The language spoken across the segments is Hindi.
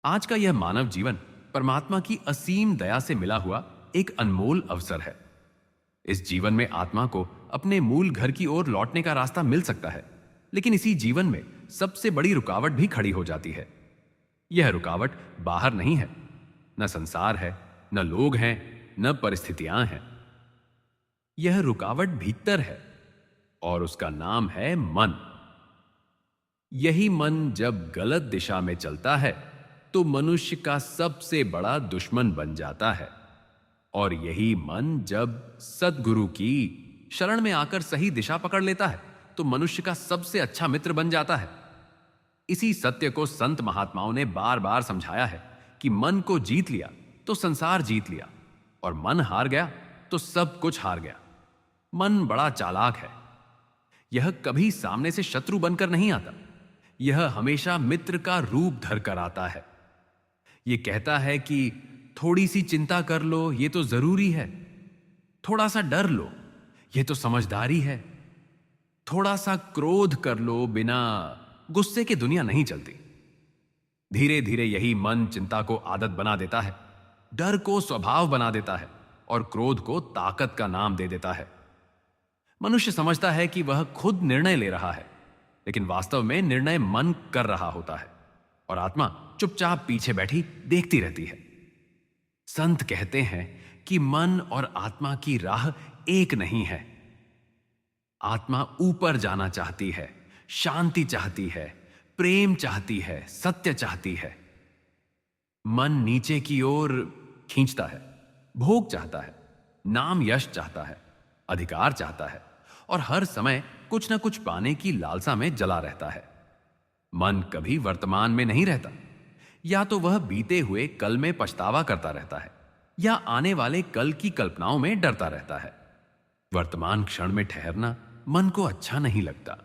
आज का यह मानव जीवन परमात्मा की असीम दया से मिला हुआ एक अनमोल अवसर है। इस जीवन में आत्मा को अपने मूल घर की ओर लौटने का रास्ता मिल सकता है, लेकिन इसी जीवन में सबसे बड़ी रुकावट भी खड़ी हो जाती है। यह रुकावट बाहर नहीं है, न संसार है, न लोग हैं, न परिस्थितियां हैं। यह रुकावट भीतर है और उसका नाम है मन। यही मन जब गलत दिशा में चलता है तो मनुष्य का सबसे बड़ा दुश्मन बन जाता है, और यही मन जब सद्गुरु की शरण में आकर सही दिशा पकड़ लेता है तो मनुष्य का सबसे अच्छा मित्र बन जाता है। इसी सत्य को संत महात्माओं ने बार बार समझाया है कि मन को जीत लिया तो संसार जीत लिया, और मन हार गया तो सब कुछ हार गया। मन बड़ा चालाक है। यह कभी सामने से शत्रु बनकर नहीं आता, यह हमेशा मित्र का रूप धर कर आता है। यह कहता है कि थोड़ी सी चिंता कर लो, यह तो जरूरी है। थोड़ा सा डर लो, यह तो समझदारी है। थोड़ा सा क्रोध कर लो, बिना गुस्से के दुनिया नहीं चलती। धीरे धीरे यही मन चिंता को आदत बना देता है, डर को स्वभाव बना देता है और क्रोध को ताकत का नाम दे देता है। मनुष्य समझता है कि वह खुद निर्णय ले रहा है, लेकिन वास्तव में निर्णय मन कर रहा होता है और आत्मा चुपचाप पीछे बैठी देखती रहती है। संत कहते हैं कि मन और आत्मा की राह एक नहीं है। आत्मा ऊपर जाना चाहती है, शांति चाहती है, प्रेम चाहती है, सत्य चाहती है। मन नीचे की ओर खींचता है, भोग चाहता है, नाम यश चाहता है, अधिकार चाहता है, और हर समय कुछ ना कुछ पाने की लालसा में जला रहता है। मन कभी वर्तमान में नहीं रहता। या तो वह बीते हुए कल में पछतावा करता रहता है, या आने वाले कल की कल्पनाओं में डरता रहता है। वर्तमान क्षण में ठहरना मन को अच्छा नहीं लगता,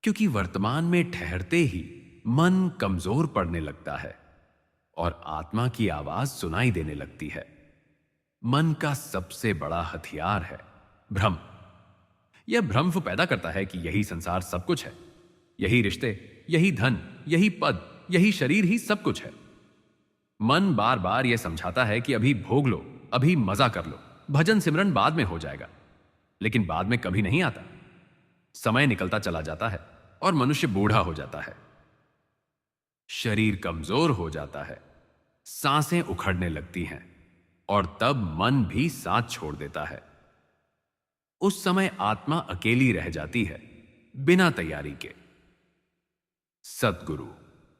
क्योंकि वर्तमान में ठहरते ही मन कमजोर पड़ने लगता है और आत्मा की आवाज सुनाई देने लगती है। मन का सबसे बड़ा हथियार है भ्रम। यह भ्रम पैदा करता है कि यही संसार सब कुछ है, यही रिश्ते, यही धन, यही पद, यही शरीर ही सब कुछ है। मन बार बार यह समझाता है कि अभी भोग लो, अभी मजा कर लो, भजन सिमरन बाद में हो जाएगा। लेकिन बाद में कभी नहीं आता। समय निकलता चला जाता है और मनुष्य बूढ़ा हो जाता है, शरीर कमजोर हो जाता है, सांसें उखड़ने लगती हैं, और तब मन भी साथ छोड़ देता है। उस समय आत्मा अकेली रह जाती है, बिना तैयारी के। सद्गुरु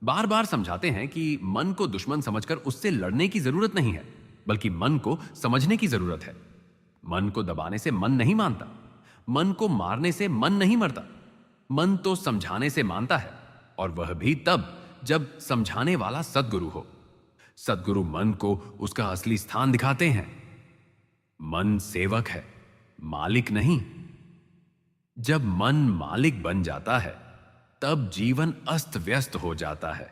बार बार समझाते हैं कि मन को दुश्मन समझकर उससे लड़ने की जरूरत नहीं है, बल्कि मन को समझने की जरूरत है। मन को दबाने से मन नहीं मानता, मन को मारने से मन नहीं मरता। मन तो समझाने से मानता है, और वह भी तब जब समझाने वाला सद्गुरु हो। सद्गुरु मन को उसका असली स्थान दिखाते हैं। मन सेवक है, मालिक नहीं। जब मन मालिक बन जाता है तब जीवन अस्त व्यस्त हो जाता है,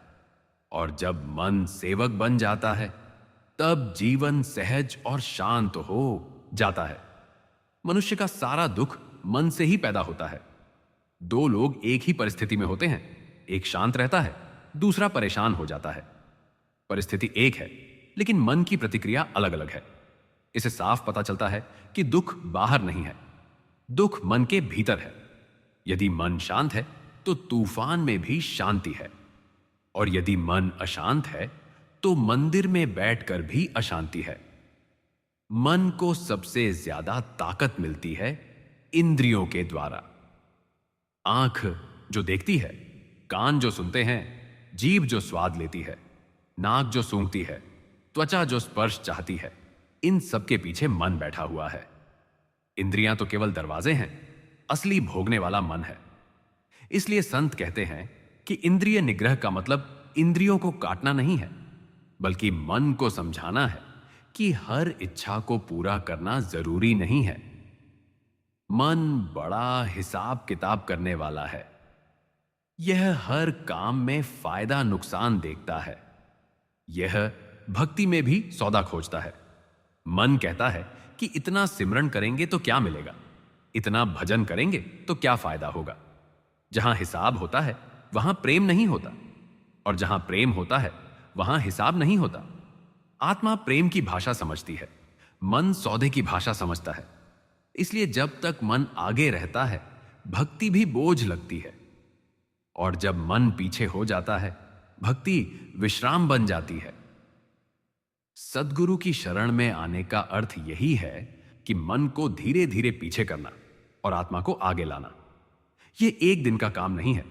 और जब मन सेवक बन जाता है तब जीवन सहज और शांत हो जाता है। मनुष्य का सारा दुख मन से ही पैदा होता है। दो लोग एक ही परिस्थिति में होते हैं, एक शांत रहता है, दूसरा परेशान हो जाता है। परिस्थिति एक है, लेकिन मन की प्रतिक्रिया अलग अलग है। इसे साफ पता चलता है कि दुख बाहर नहीं है, दुख मन के भीतर है। यदि मन शांत है तो तूफान में भी शांति है, और यदि मन अशांत है तो मंदिर में बैठकर भी अशांति है। मन को सबसे ज्यादा ताकत मिलती है इंद्रियों के द्वारा। आंख जो देखती है, कान जो सुनते हैं, जीभ जो स्वाद लेती है, नाक जो सूंघती है, त्वचा जो स्पर्श चाहती है, इन सब के पीछे मन बैठा हुआ है। इंद्रियां तो केवल दरवाजे हैं, असली भोगने वाला मन है। इसलिए संत कहते हैं कि इंद्रिय निग्रह का मतलब इंद्रियों को काटना नहीं है, बल्कि मन को समझाना है कि हर इच्छा को पूरा करना जरूरी नहीं है। मन बड़ा हिसाब किताब करने वाला है। यह हर काम में फायदा नुकसान देखता है। यह भक्ति में भी सौदा खोजता है। मन कहता है कि इतना सिमरन करेंगे तो क्या मिलेगा, इतना भजन करेंगे तो क्या फायदा होगा। जहां हिसाब होता है वहां प्रेम नहीं होता, और जहां प्रेम होता है वहां हिसाब नहीं होता। आत्मा प्रेम की भाषा समझती है, मन सौदे की भाषा समझता है। इसलिए जब तक मन आगे रहता है, भक्ति भी बोझ लगती है, और जब मन पीछे हो जाता है, भक्ति विश्राम बन जाती है। सद्गुरु की शरण में आने का अर्थ यही है कि मन को धीरे धीरे पीछे करना और आत्मा को आगे लाना। यह एक दिन का काम नहीं है।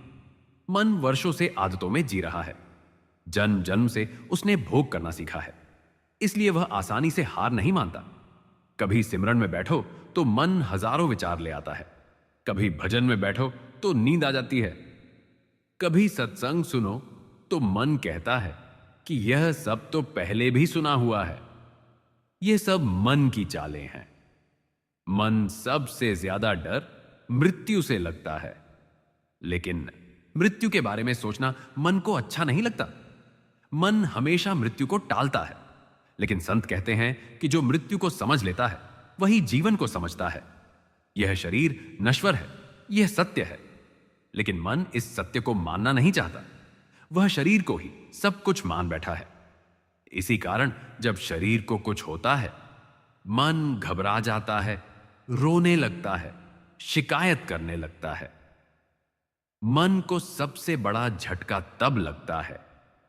मन वर्षों से आदतों में जी रहा है। जन्म जन्म से उसने भोग करना सीखा है, इसलिए वह आसानी से हार नहीं मानता। कभी सिमरन में बैठो तो मन हजारों विचार ले आता है, कभी भजन में बैठो तो नींद आ जाती है, कभी सत्संग सुनो तो मन कहता है कि यह सब तो पहले भी सुना हुआ है। यह सब मन की चालें हैं। मन सबसे ज्यादा डर मृत्यु से लगता है, लेकिन मृत्यु के बारे में सोचना मन को अच्छा नहीं लगता। मन हमेशा मृत्यु को टालता है, लेकिन संत कहते हैं कि जो मृत्यु को समझ लेता है वही जीवन को समझता है। यह शरीर नश्वर है, यह सत्य है, लेकिन मन इस सत्य को मानना नहीं चाहता। वह शरीर को ही सब कुछ मान बैठा है। इसी कारण जब शरीर को कुछ होता है, मन घबरा जाता है, रोने लगता है, शिकायत करने लगता है। मन को सबसे बड़ा झटका तब लगता है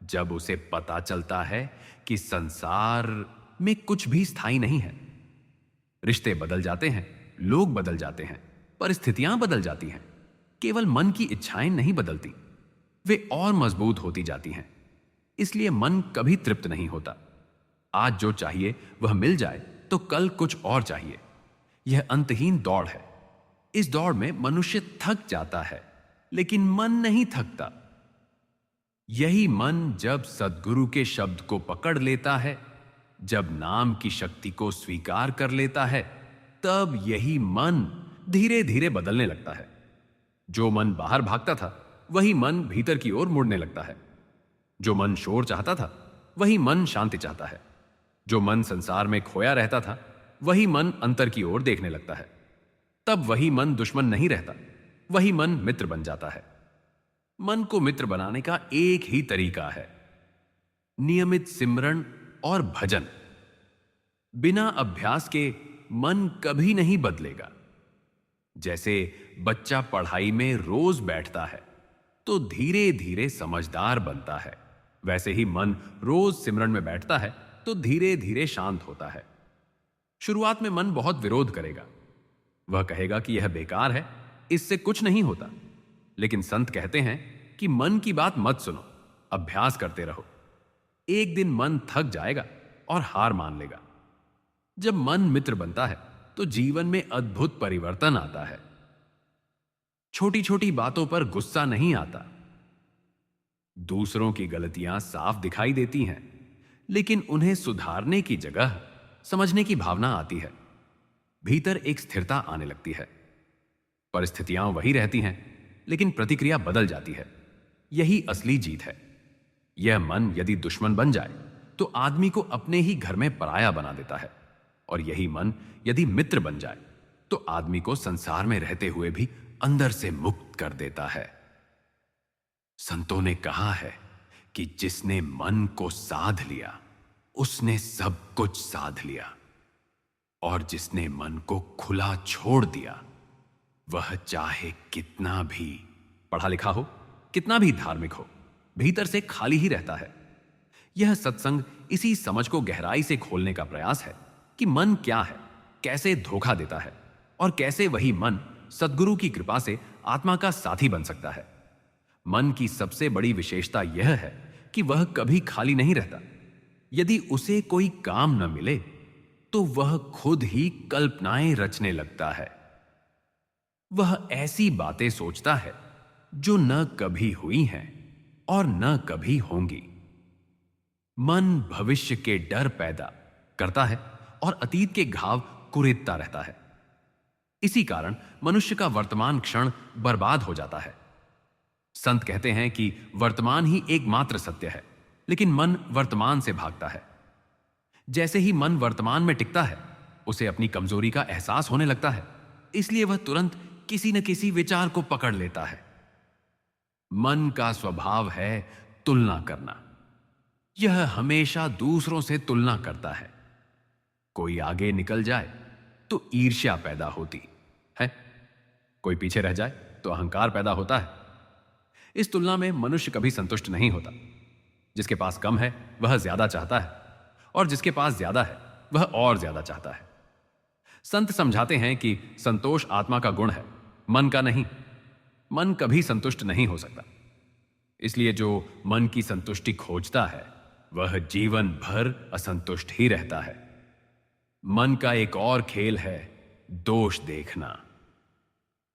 जब उसे पता चलता है कि संसार में कुछ भी स्थायी नहीं है। रिश्ते बदल जाते हैं, लोग बदल जाते हैं, परिस्थितियां बदल जाती हैं, केवल मन की इच्छाएं नहीं बदलती, वे और मजबूत होती जाती हैं। इसलिए मन कभी तृप्त नहीं होता। आज जो चाहिए वह मिल जाए तो कल कुछ और चाहिए। यह अंतहीन दौड़ है। इस दौड़ में मनुष्य थक जाता है, लेकिन मन नहीं थकता। यही मन जब सद्गुरु के शब्द को पकड़ लेता है, जब नाम की शक्ति को स्वीकार कर लेता है, तब यही मन धीरे धीरे बदलने लगता है। जो मन बाहर भागता था वही मन भीतर की ओर मुड़ने लगता है। जो मन शोर चाहता था वही मन शांति चाहता है। जो मन संसार में खोया रहता था वही मन अंतर की ओर देखने लगता है। तब वही मन दुश्मन नहीं रहता, वही मन मित्र बन जाता है। मन को मित्र बनाने का एक ही तरीका है, नियमित सिमरन और भजन। बिना अभ्यास के मन कभी नहीं बदलेगा। जैसे बच्चा पढ़ाई में रोज बैठता है तो धीरे धीरे समझदार बनता है, वैसे ही मन रोज सिमरन में बैठता है तो धीरे धीरे शांत होता है। शुरुआत में मन बहुत विरोध करेगा। वह कहेगा कि यह बेकार है, इससे कुछ नहीं होता। लेकिन संत कहते हैं कि मन की बात मत सुनो, अभ्यास करते रहो। एक दिन मन थक जाएगा और हार मान लेगा। जब मन मित्र बनता है तो जीवन में अद्भुत परिवर्तन आता है। छोटी छोटी बातों पर गुस्सा नहीं आता। दूसरों की गलतियां साफ दिखाई देती हैं, लेकिन उन्हें सुधारने की जगह समझने की भावना आती है। भीतर एक स्थिरता आने लगती है। परिस्थितियां वही रहती हैं, लेकिन प्रतिक्रिया बदल जाती है। यही असली जीत है। यह मन यदि दुश्मन बन जाए तो आदमी को अपने ही घर में पराया बना देता है, और यही मन यदि मित्र बन जाए तो आदमी को संसार में रहते हुए भी अंदर से मुक्त कर देता है। संतों ने कहा है कि जिसने मन को साध लिया उसने सब कुछ साध लिया, और जिसने मन को खुला छोड़ दिया वह चाहे कितना भी पढ़ा लिखा हो, कितना भी धार्मिक हो, भीतर से खाली ही रहता है। यह सत्संग इसी समझ को गहराई से खोलने का प्रयास है कि मन क्या है, कैसे धोखा देता है, और कैसे वही मन सद्गुरु की कृपा से आत्मा का साथी बन सकता है। मन की सबसे बड़ी विशेषता यह है कि वह कभी खाली नहीं रहता। यदि उसे कोई काम न मिले तो वह खुद ही कल्पनाएं रचने लगता है। वह ऐसी बातें सोचता है जो न कभी हुई हैं और न कभी होंगी। मन भविष्य के डर पैदा करता है और अतीत के घाव कुरेदता रहता है। इसी कारण मनुष्य का वर्तमान क्षण बर्बाद हो जाता है। संत कहते हैं कि वर्तमान ही एकमात्र सत्य है, लेकिन मन वर्तमान से भागता है। जैसे ही मन वर्तमान में टिकता है, उसे अपनी कमजोरी का एहसास होने लगता है, इसलिए वह तुरंत किसी न किसी विचार को पकड़ लेता है। मन का स्वभाव है तुलना करना। यह हमेशा दूसरों से तुलना करता है। कोई आगे निकल जाए तो ईर्ष्या पैदा होती है, कोई पीछे रह जाए तो अहंकार पैदा होता है। इस तुलना में मनुष्य कभी संतुष्ट नहीं होता। जिसके पास कम है वह ज्यादा चाहता है, और जिसके पास ज्यादा है वह और ज्यादा चाहता है। संत समझाते हैं कि संतोष आत्मा का गुण है, मन का नहीं। मन कभी संतुष्ट नहीं हो सकता। इसलिए जो मन की संतुष्टि खोजता है वह जीवन भर असंतुष्ट ही रहता है। मन का एक और खेल है दोष देखना।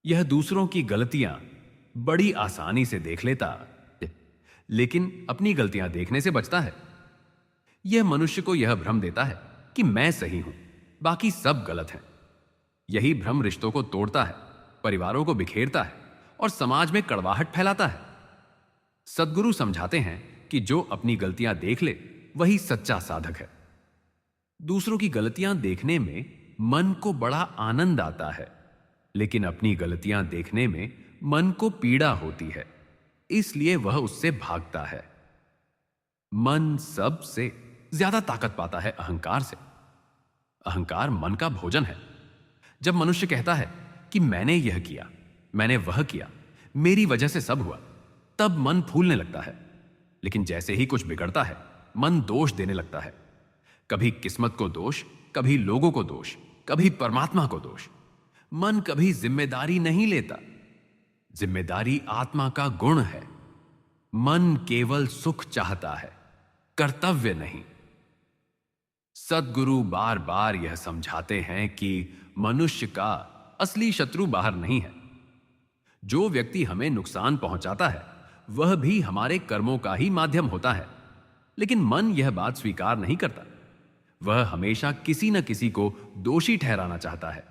यह दूसरों की गलतियां बड़ी आसानी से देख लेता, लेकिन अपनी गलतियां देखने से बचता है। यह मनुष्य को यह भ्रम देता है कि मैं सही हूं, बाकी सब गलत हैं। यही भ्रम रिश्तों को तोड़ता है, परिवारों को बिखेरता है और समाज में कड़वाहट फैलाता है। सद्गुरु समझाते हैं कि जो अपनी गलतियां देख ले वही सच्चा साधक है। दूसरों की गलतियां देखने में मन को बड़ा आनंद आता है, लेकिन अपनी गलतियां देखने में मन को पीड़ा होती है, इसलिए वह उससे भागता है। मन सबसे ज्यादा ताकत पाता है अहंकार से। अहंकार मन का भोजन है। जब मनुष्य कहता है कि मैंने यह किया, मैंने वह किया, मेरी वजह से सब हुआ, तब मन फूलने लगता है। लेकिन जैसे ही कुछ बिगड़ता है मन दोष देने लगता है। कभी किस्मत को दोष, कभी लोगों को दोष, कभी परमात्मा को दोष। मन कभी जिम्मेदारी नहीं लेता। जिम्मेदारी आत्मा का गुण है। मन केवल सुख चाहता है, कर्तव्य नहीं। सद्गुरु बार बार यह समझाते हैं कि मनुष्य का असली शत्रु बाहर नहीं है। जो व्यक्ति हमें नुकसान पहुंचाता है वह भी हमारे कर्मों का ही माध्यम होता है, लेकिन मन यह बात स्वीकार नहीं करता। वह हमेशा किसी न किसी को दोषी ठहराना चाहता है।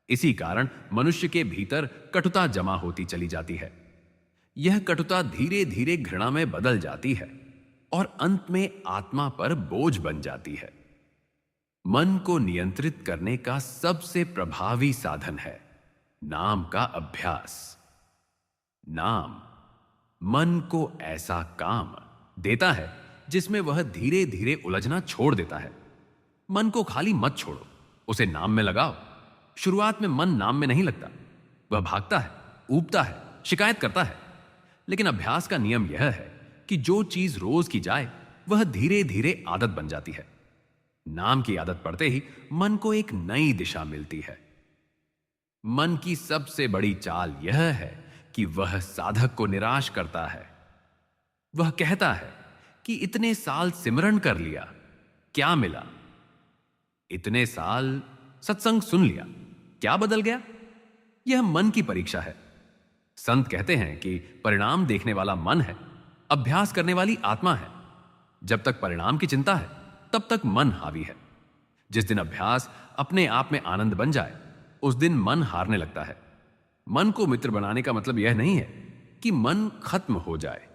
इसी कारण मनुष्य के भीतर कटुता जमा होती चली जाती है। यह कटुता धीरे धीरे घृणा में बदल जाती है और अंत में आत्मा पर बोझ बन जाती है। मन को नियंत्रित करने का सबसे प्रभावी साधन है नाम का अभ्यास। नाम मन को ऐसा काम देता है जिसमें वह धीरे धीरे उलझना छोड़ देता है। मन को खाली मत छोड़ो, उसे नाम में लगाओ। शुरुआत में मन नाम में नहीं लगता, वह भागता है, ऊबता है, शिकायत करता है। लेकिन अभ्यास का नियम यह है कि जो चीज रोज की जाए वह धीरे धीरे आदत बन जाती है। नाम की आदत पड़ते ही मन को एक नई दिशा मिलती है। मन की सबसे बड़ी चाल यह है कि वह साधक को निराश करता है। वह कहता है कि इतने साल सिमरन कर लिया, क्या मिला? इतने साल सत्संग सुन लिया, क्या बदल गया? यह मन की परीक्षा है। संत कहते हैं कि परिणाम देखने वाला मन है, अभ्यास करने वाली आत्मा है। जब तक परिणाम की चिंता है तब तक मन हावी है। जिस दिन अभ्यास अपने आप में आनंद बन जाए उस दिन मन हारने लगता है। मन को मित्र बनाने का मतलब यह नहीं है कि मन खत्म हो जाए।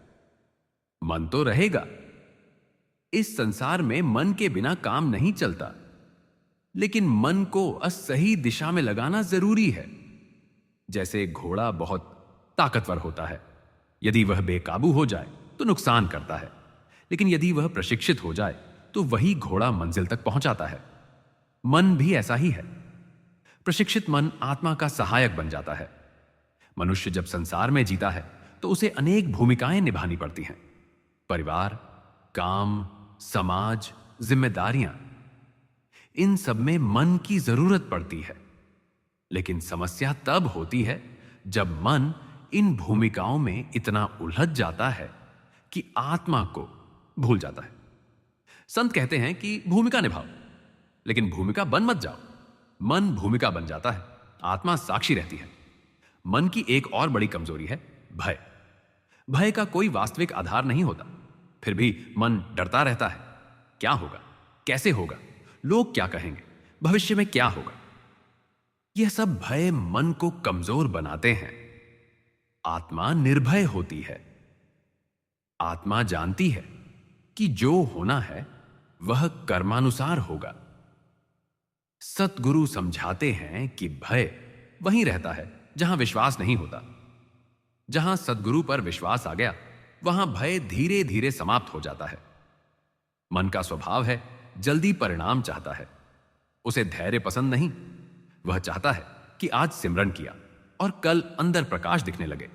मन तो रहेगा। इस संसार में मन के बिना काम नहीं चलता, लेकिन मन को सही दिशा में लगाना जरूरी है। जैसे घोड़ा बहुत ताकतवर होता है, यदि वह बेकाबू हो जाए तो नुकसान करता है, लेकिन यदि वह प्रशिक्षित हो जाए तो वही घोड़ा मंजिल तक पहुंचाता है। मन भी ऐसा ही है। प्रशिक्षित मन आत्मा का सहायक बन जाता है। मनुष्य जब संसार में जीता है तो उसे अनेक भूमिकाएं निभानी पड़ती हैं। परिवार, काम, समाज, जिम्मेदारियां, इन सब में मन की जरूरत पड़ती है। लेकिन समस्या तब होती है जब मन इन भूमिकाओं में इतना उलझ जाता है कि आत्मा को भूल जाता है। संत कहते हैं कि भूमिका निभाओ, लेकिन भूमिका बन मत जाओ। मन भूमिका बन जाता है, आत्मा साक्षी रहती है। मन की एक और बड़ी कमजोरी है भय। भय का कोई वास्तविक आधार नहीं होता, फिर भी मन डरता रहता है। क्या होगा, कैसे होगा, लोग क्या कहेंगे, भविष्य में क्या होगा? यह सब भय मन को कमजोर बनाते हैं। आत्मा निर्भय होती है। आत्मा जानती है कि जो होना है वह कर्मानुसार होगा। सतगुरु समझाते हैं कि भय वहीं रहता है जहां विश्वास नहीं होता। जहां सतगुरु पर विश्वास आ गया वहां भय धीरे धीरे समाप्त हो जाता है। मन का स्वभाव है जल्दी परिणाम चाहता है। उसे धैर्य पसंद नहीं। वह चाहता है कि आज सिमरन किया और कल अंदर प्रकाश दिखने लगे।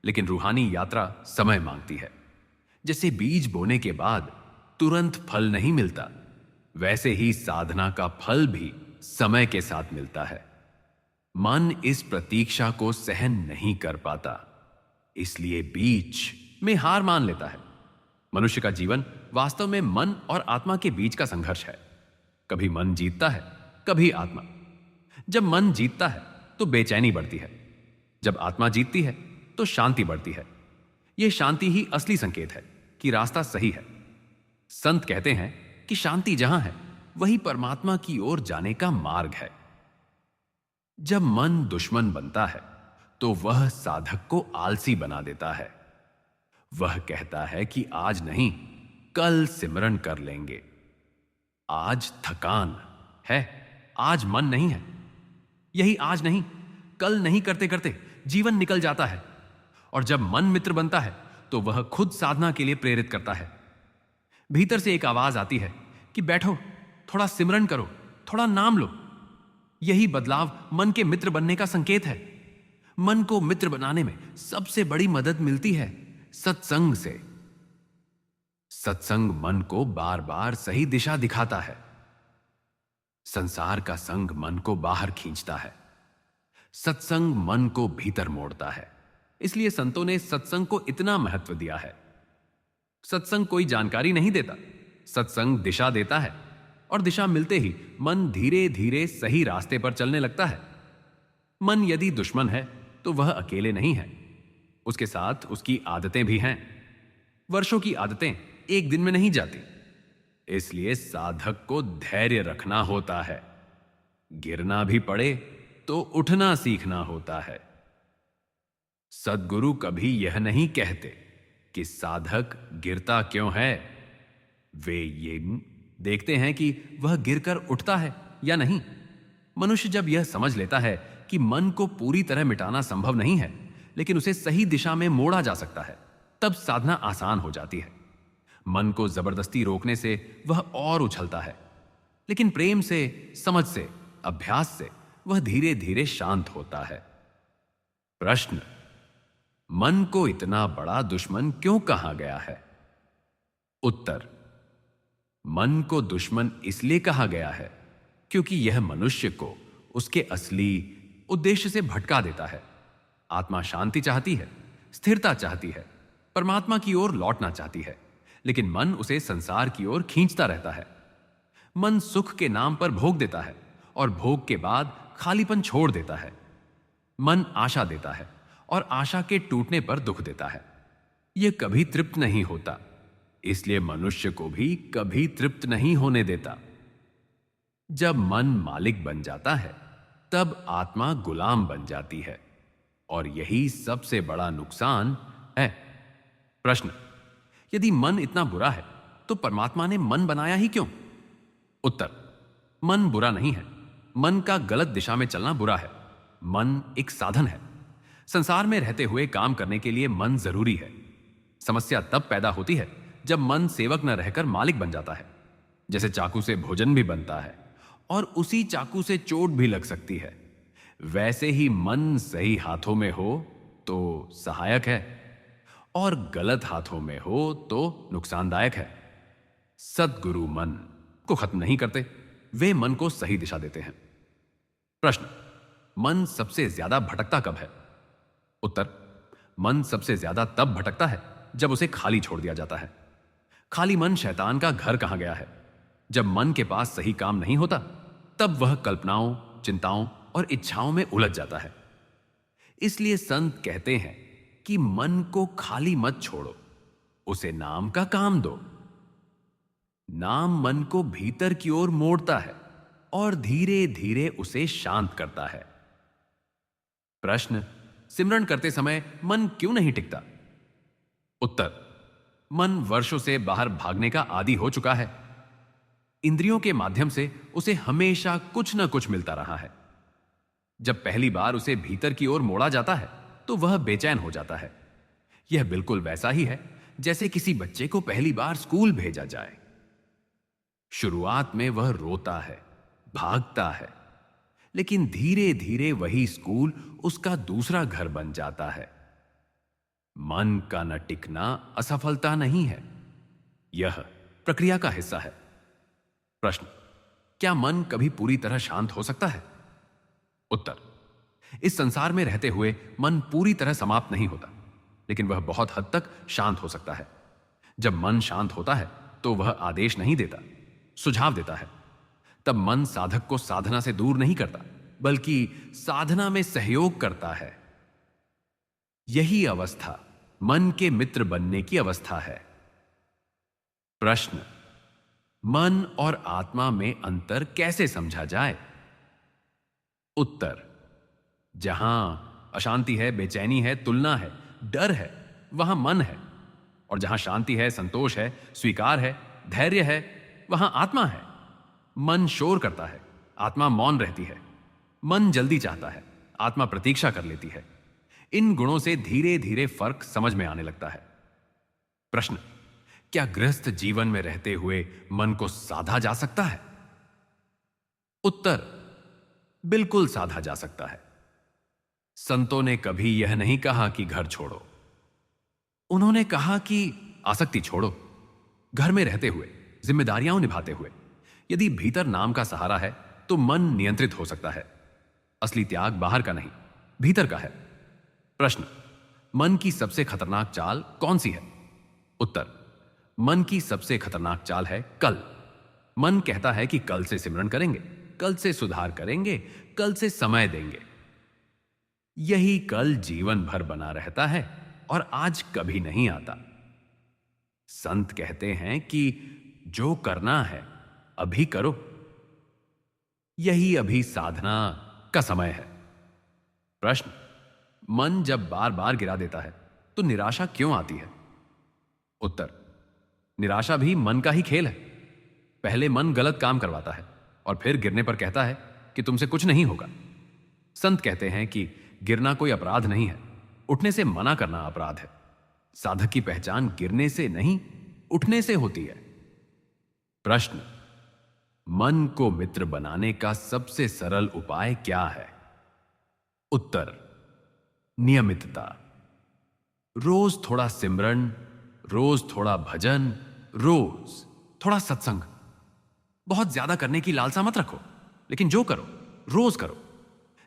लेकिन रूहानी यात्रा समय मांगती है। जैसे बीज बोने के बाद तुरंत फल नहीं मिलता, वैसे ही साधना का फल भी समय के साथ मिलता है। मन इस प्रतीक्षा को सहन नहीं कर पाता, इसलिए बीच में हार मान लेता है। मनुष्य का जीवन वास्तव में मन और आत्मा के बीच का संघर्ष है। कभी मन जीतता है, कभी आत्मा। जब मन जीतता है तो बेचैनी बढ़ती है, जब आत्मा जीतती है तो शांति बढ़ती है। यह शांति ही असली संकेत है कि रास्ता सही है। संत कहते हैं कि शांति जहां है वही परमात्मा की ओर जाने का मार्ग है। जब मन दुश्मन बनता है तो वह साधक को आलसी बना देता है। वह कहता है कि आज नहीं, कल सिमरन कर लेंगे। आज थकान है, आज मन नहीं है। यही आज नहीं, कल नहीं करते करते जीवन निकल जाता है। और जब मन मित्र बनता है तो वह खुद साधना के लिए प्रेरित करता है। भीतर से एक आवाज आती है कि बैठो, थोड़ा सिमरन करो, थोड़ा नाम लो। यही बदलाव मन के मित्र बनने का संकेत है। मन को मित्र बनाने में सबसे बड़ी मदद मिलती है सत्संग से। सत्संग मन को बार बार सही दिशा दिखाता है। संसार का संग मन को बाहर खींचता है, सत्संग मन को भीतर मोड़ता है। इसलिए संतों ने सत्संग को इतना महत्व दिया है। सत्संग कोई जानकारी नहीं देता, सत्संग दिशा देता है। और दिशा मिलते ही मन धीरे धीरे सही रास्ते पर चलने लगता है। मन यदि दुश्मन है तो वह अकेले नहीं है, उसके साथ उसकी आदतें भी हैं। वर्षों की आदतें एक दिन में नहीं जाती। इसलिए साधक को धैर्य रखना होता है। गिरना भी पड़े तो उठना सीखना होता है। सद्गुरु कभी यह नहीं कहते कि साधक गिरता क्यों है। वे ये देखते हैं कि वह गिरकर उठता है या नहीं। मनुष्य जब यह समझ लेता है कि मन को पूरी तरह मिटाना संभव नहीं है, लेकिन उसे सही दिशा में मोड़ा जा सकता है, तब साधना आसान हो जाती है। मन को जबरदस्ती रोकने से वह और उछलता है, लेकिन प्रेम से, समझ से, अभ्यास से वह धीरे धीरे शांत होता है। प्रश्न: मन को इतना बड़ा दुश्मन क्यों कहा गया है? उत्तर: मन को दुश्मन इसलिए कहा गया है क्योंकि यह मनुष्य को उसके असली उद्देश्य से भटका देता है। आत्मा शांति चाहती है, स्थिरता चाहती है, परमात्मा की ओर लौटना चाहती है, लेकिन मन उसे संसार की ओर खींचता रहता है। मन सुख के नाम पर भोग देता है और भोग के बाद खालीपन छोड़ देता है। मन आशा देता है और आशा के टूटने पर दुख देता है। यह कभी तृप्त नहीं होता, इसलिए मनुष्य को भी कभी तृप्त नहीं होने देता। जब मन मालिक बन जाता है तब आत्मा गुलाम बन जाती है, और यही सबसे बड़ा नुकसान है। प्रश्न: यदि मन इतना बुरा है तो परमात्मा ने मन बनाया ही क्यों? उत्तर: मन बुरा नहीं है। मन का गलत दिशा में चलना बुरा है। मन एक साधन है। संसार में रहते हुए काम करने के लिए मन जरूरी है। समस्या तब पैदा होती है जब मन सेवक न रहकर मालिक बन जाता है। जैसे चाकू से भोजन भी बनता है और उसी चाकू से चोट भी लग सकती है, वैसे ही मन सही हाथों में हो तो सहायक है और गलत हाथों में हो तो नुकसानदायक है। सद्गुरु मन को खत्म नहीं करते, वे मन को सही दिशा देते हैं। प्रश्न: मन सबसे ज्यादा भटकता कब है? उत्तर: मन सबसे ज्यादा तब भटकता है जब उसे खाली छोड़ दिया जाता है। खाली मन शैतान का घर कहा गया है। जब मन के पास सही काम नहीं होता तब वह कल्पनाओं, चिंताओं और इच्छाओं में उलझ जाता है। इसलिए संत कहते हैं कि मन को खाली मत छोड़ो, उसे नाम का काम दो। नाम मन को भीतर की ओर मोड़ता है और धीरे धीरे उसे शांत करता है। प्रश्न: सिमरन करते समय मन क्यों नहीं टिकता? उत्तर: मन वर्षों से बाहर भागने का आदी हो चुका है। इंद्रियों के माध्यम से उसे हमेशा कुछ न कुछ मिलता रहा है। जब पहली बार उसे भीतर की ओर मोड़ा जाता है तो वह बेचैन हो जाता है। यह बिल्कुल वैसा ही है जैसे किसी बच्चे को पहली बार स्कूल भेजा जाए। शुरुआत में वह रोता है, भागता है, लेकिन धीरे धीरे वही स्कूल उसका दूसरा घर बन जाता है। मन का न टिकना असफलता नहीं है, यह प्रक्रिया का हिस्सा है। प्रश्न, क्या मन कभी पूरी तरह शांत हो सकता है? उत्तर, इस संसार में रहते हुए मन पूरी तरह समाप्त नहीं होता, लेकिन वह बहुत हद तक शांत हो सकता है। जब मन शांत होता है तो वह आदेश नहीं देता, सुझाव देता है। तब मन साधक को साधना से दूर नहीं करता, बल्कि साधना में सहयोग करता है। यही अवस्था मन के मित्र बनने की अवस्था है। प्रश्न, मन और आत्मा में अंतर कैसे समझा जाए? उत्तर, जहां अशांति है, बेचैनी है, तुलना है, डर है, वहां मन है। और जहां शांति है, संतोष है, स्वीकार है, धैर्य है, वहां आत्मा है। मन शोर करता है, आत्मा मौन रहती है। मन जल्दी चाहता है, आत्मा प्रतीक्षा कर लेती है। इन गुणों से धीरे धीरे फर्क समझ में आने लगता है। प्रश्न, क्या गृहस्थ जीवन में रहते हुए मन को साधा जा सकता है? उत्तर, बिल्कुल साधा जा सकता है। संतों ने कभी यह नहीं कहा कि घर छोड़ो। उन्होंने कहा कि आसक्ति छोड़ो। घर में रहते हुए, जिम्मेदारियां निभाते हुए, यदि भीतर नाम का सहारा है तो मन नियंत्रित हो सकता है। असली त्याग बाहर का नहीं, भीतर का है। प्रश्न, मन की सबसे खतरनाक चाल कौन सी है? उत्तर, मन की सबसे खतरनाक चाल है कल। मन कहता है कि कल से सिमरन करेंगे, कल से सुधार करेंगे, कल से समय देंगे। यही कल जीवन भर बना रहता है और आज कभी नहीं आता। संत कहते हैं कि जो करना है अभी करो। यही अभी साधना का समय है। प्रश्न, मन जब बार बार गिरा देता है तो निराशा क्यों आती है? उत्तर, निराशा भी मन का ही खेल है। पहले मन गलत काम करवाता है और फिर गिरने पर कहता है कि तुमसे कुछ नहीं होगा। संत कहते हैं कि गिरना कोई अपराध नहीं है, उठने से मना करना अपराध है। साधक की पहचान गिरने से नहीं, उठने से होती है। प्रश्न, मन को मित्र बनाने का सबसे सरल उपाय क्या है? उत्तर, नियमितता। रोज थोड़ा सिमरन, रोज थोड़ा भजन, रोज थोड़ा सत्संग। बहुत ज्यादा करने की लालसा मत रखो, लेकिन जो करो रोज करो।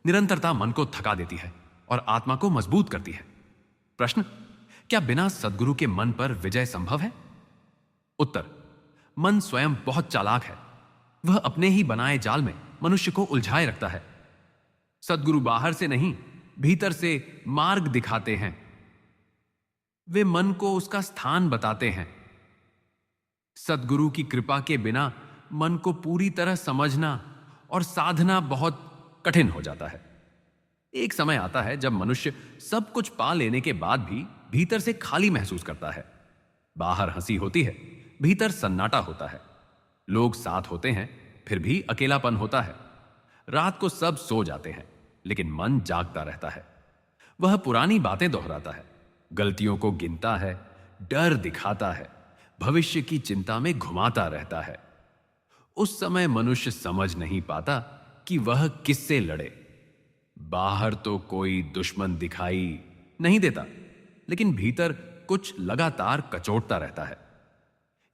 निरंतरता मन को थका देती है और आत्मा को मजबूत करती है। प्रश्न, क्या बिना सद्गुरु के मन पर विजय संभव है? उत्तर, मन स्वयं बहुत चालाक है। वह अपने ही बनाए जाल में मनुष्य को उलझाए रखता है। सद्गुरु बाहर से नहीं, भीतर से मार्ग दिखाते हैं। वे मन को उसका स्थान बताते हैं। सद्गुरु की कृपा के बिना मन को पूरी तरह समझना और साधना बहुत कठिन हो जाता है। एक समय आता है जब मनुष्य सब कुछ पा लेने के बाद भी भीतर से खाली महसूस करता है। बाहर हंसी होती है, भीतर सन्नाटा होता है। लोग साथ होते हैं, फिर भी अकेलापन होता है। रात को सब सो जाते हैं, लेकिन मन जागता रहता है। वह पुरानी बातें दोहराता है, गलतियों को गिनता है, डर दिखाता है, भविष्य की चिंता में घुमाता रहता है। उस समय मनुष्य समझ नहीं पाता कि वह किससे लड़े। बाहर तो कोई दुश्मन दिखाई नहीं देता, लेकिन भीतर कुछ लगातार कचोटता रहता है।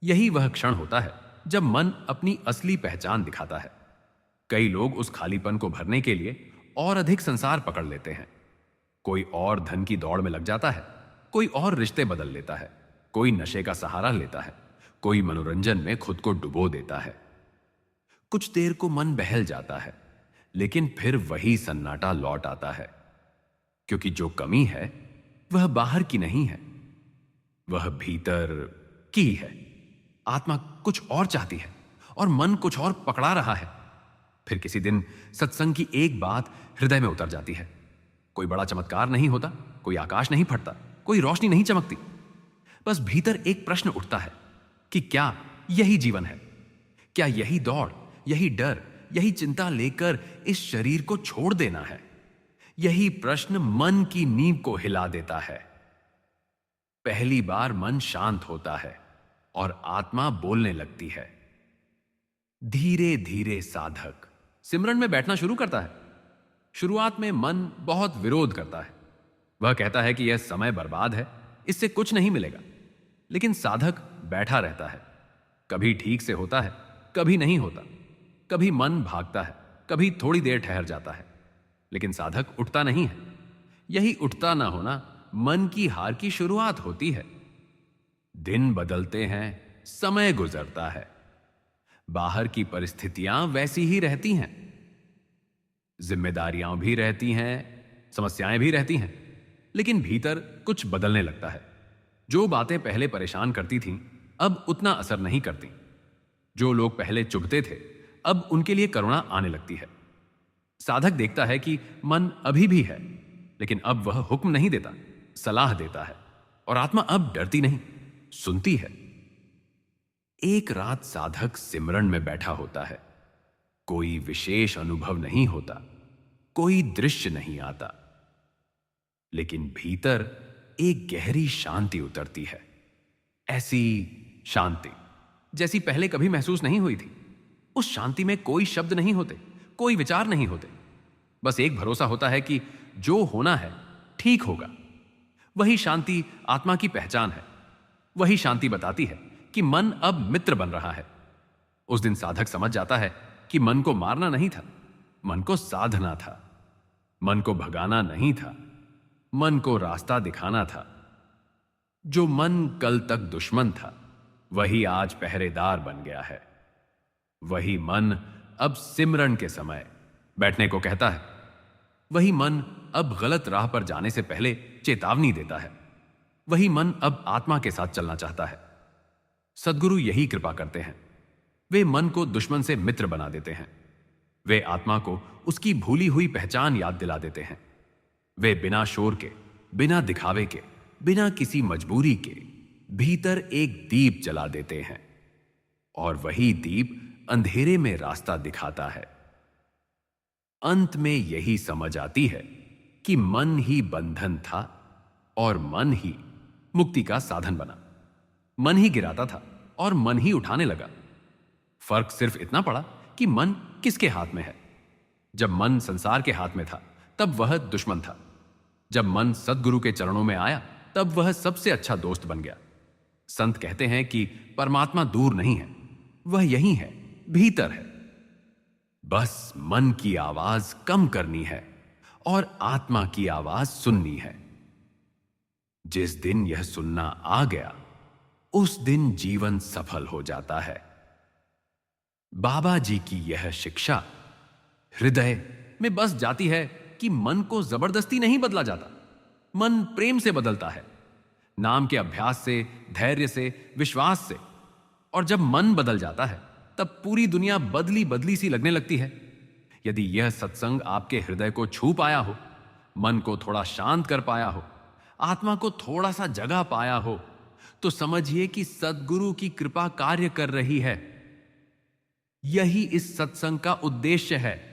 यही वह क्षण होता है जब मन अपनी असली पहचान दिखाता है। कई लोग उस खालीपन को भरने के लिए और अधिक संसार पकड़ लेते हैं। कोई और धन की दौड़ में लग जाता है, कोई और रिश्ते बदल लेता है, कोई नशे का सहारा लेता है, कोई मनोरंजन में खुद को डुबो देता है। कुछ देर को मन बहल जाता है, लेकिन फिर वही सन्नाटा लौट आता है, क्योंकि जो कमी है वह बाहर की नहीं है, वह भीतर की है। आत्मा कुछ और चाहती है और मन कुछ और पकड़ा रहा है। फिर किसी दिन सत्संग की एक बात हृदय में उतर जाती है। कोई बड़ा चमत्कार नहीं होता, कोई आकाश नहीं फटता, कोई रोशनी नहीं चमकती। बस भीतर एक प्रश्न उठता है कि क्या यही जीवन है? क्या यही दौड़, यही डर, यही चिंता लेकर इस शरीर को छोड़ देना है? यही प्रश्न मन की नींव को हिला देता है। पहली बार मन शांत होता है और आत्मा बोलने लगती है। धीरे धीरे साधक सिमरन में बैठना शुरू करता है। शुरुआत में मन बहुत विरोध करता है। वह कहता है कि यह समय बर्बाद है, इससे कुछ नहीं मिलेगा। लेकिन साधक बैठा रहता है। कभी ठीक से होता है, कभी नहीं होता। कभी मन भागता है, कभी थोड़ी देर ठहर जाता है, लेकिन साधक उठता नहीं है। यही उठता ना होना मन की हार की शुरुआत होती है। दिन बदलते हैं, समय गुजरता है, बाहर की परिस्थितियां वैसी ही रहती हैं, जिम्मेदारियां भी रहती हैं, समस्याएं भी रहती हैं, लेकिन भीतर कुछ बदलने लगता है। जो बातें पहले परेशान करती थीं, अब उतना असर नहीं करती। जो लोग पहले चुभते थे, अब उनके लिए करुणा आने लगती है। साधक देखता है कि मन अभी भी है, लेकिन अब वह हुक्म नहीं देता, सलाह देता है। और आत्मा अब डरती नहीं, सुनती है। एक रात साधक सिमरन में बैठा होता है। कोई विशेष अनुभव नहीं होता, कोई दृश्य नहीं आता, लेकिन भीतर एक गहरी शांति उतरती है। ऐसी शांति जैसी पहले कभी महसूस नहीं हुई थी। उस शांति में कोई शब्द नहीं होते, कोई विचार नहीं होते। बस एक भरोसा होता है कि जो होना है ठीक होगा। वही शांति आत्मा की पहचान है। वही शांति बताती है कि मन अब मित्र बन रहा है। उस दिन साधक समझ जाता है कि मन को मारना नहीं था, मन को साधना था। मन को भगाना नहीं था, मन को रास्ता दिखाना था। जो मन कल तक दुश्मन था, वही आज पहरेदार बन गया है। वही मन अब सिमरन के समय बैठने को कहता है। वही मन अब गलत राह पर जाने से पहले चेतावनी देता है। वही मन अब आत्मा के साथ चलना चाहता है। सद्गुरु यही कृपा करते हैं। वे मन को दुश्मन से मित्र बना देते हैं। वे आत्मा को उसकी भूली हुई पहचान याद दिला देते हैं। वे बिना शोर के, बिना दिखावे के, बिना किसी मजबूरी के भीतर एक दीप जला देते हैं, और वही दीप अंधेरे में रास्ता दिखाता है। अंत में यही समझ आती है कि मन ही बंधन था और मन ही मुक्ति का साधन बना। मन ही गिराता था और मन ही उठाने लगा। फर्क सिर्फ इतना पड़ा कि मन किसके हाथ में है। जब मन संसार के हाथ में था, तब वह दुश्मन था। जब मन सद्गुरु के चरणों में आया, तब वह सबसे अच्छा दोस्त बन गया। संत कहते हैं कि परमात्मा दूर नहीं है, वह यहीं है, भीतर है। बस मन की आवाज कम करनी है और आत्मा की आवाज सुननी है। जिस दिन यह सुनना आ गया, उस दिन जीवन सफल हो जाता है। बाबा जी की यह शिक्षा हृदय में बस जाती है कि मन को जबरदस्ती नहीं बदला जाता, मन प्रेम से बदलता है। नाम के अभ्यास से, धैर्य से, विश्वास से। और जब मन बदल जाता है, तब पूरी दुनिया बदली बदली सी लगने लगती है। यदि यह सत्संग आपके हृदय को छू पाया हो, मन को थोड़ा शांत कर पाया हो, आत्मा को थोड़ा सा जगा पाया हो, तो समझिए कि सद्गुरु की कृपा कार्य कर रही है। यही इस सत्संग का उद्देश्य है।